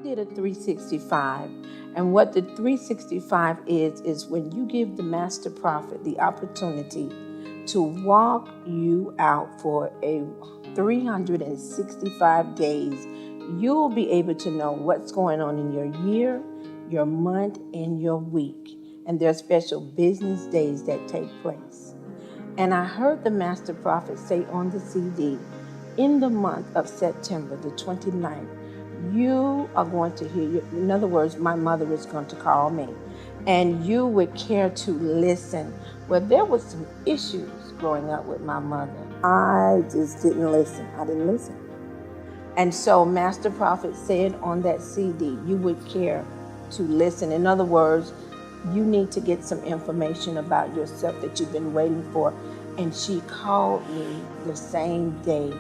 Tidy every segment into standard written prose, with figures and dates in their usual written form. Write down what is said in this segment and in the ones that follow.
did a 365, and what the 365 is when you give the master prophet the opportunity to walk you out for a 365 days. You'll be able to know what's going on in your year, your month, and your week. And there are special business days that take place. And I heard the master prophet say on the CD, in the month of September, the 29th, you are going to hear, in other words, my mother is going to call me, and you would care to listen. Well, there was some issues growing up with my mother. I just didn't listen. I didn't listen. And so Master Prophet said on that CD, you would care to listen. In other words, you need to get some information about yourself that you've been waiting for. And she called me the same day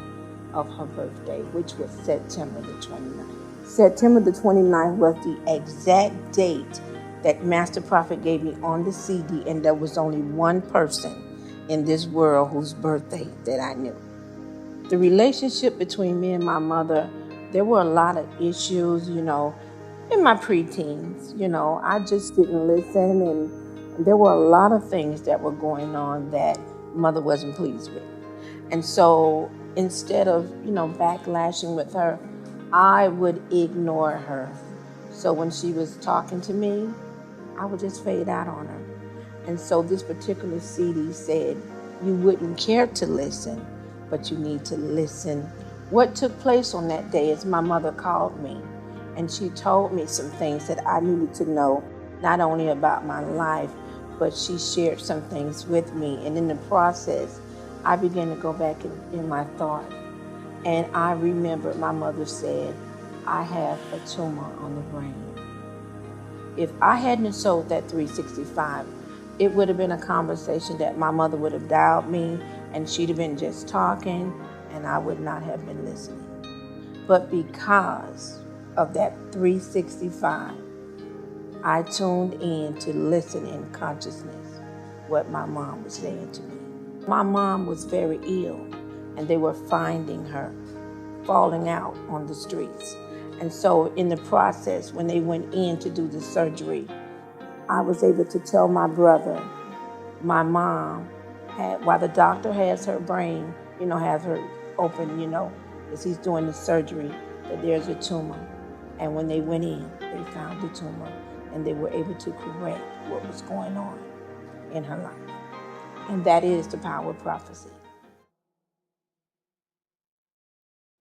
of her birthday, which was September the 29th. September the 29th was the exact date that Master Prophet gave me on the CD, and there was only one person in this world whose birthday that I knew. The relationship between me and my mother, there were a lot of issues, in my preteens. I just didn't listen, and there were a lot of things that were going on that mother wasn't pleased with. And so instead of, backlashing with her, I would ignore her. So when she was talking to me, I would just fade out on her. And so this particular CD said, you wouldn't care to listen, but you need to listen. What took place on that day is my mother called me, and she told me some things that I needed to know, not only about my life, but she shared some things with me. And in the process, I began to go back in my thought. And I remember my mother said, I have a tumor on the brain. If I hadn't sold that 365, it would have been a conversation that my mother would have dialed me, and she'd have been just talking, and I would not have been listening. But because of that 365, I tuned in to listen in consciousness what my mom was saying to me. My mom was very ill, and they were finding her falling out on the streets. And so in the process, when they went in to do the surgery, I was able to tell my brother, my mom had, while the doctor has her brain, has her open, as he's doing the surgery, that there's a tumor. And when they went in, they found the tumor, and they were able to correct what was going on in her life. And that is the power of prophecy.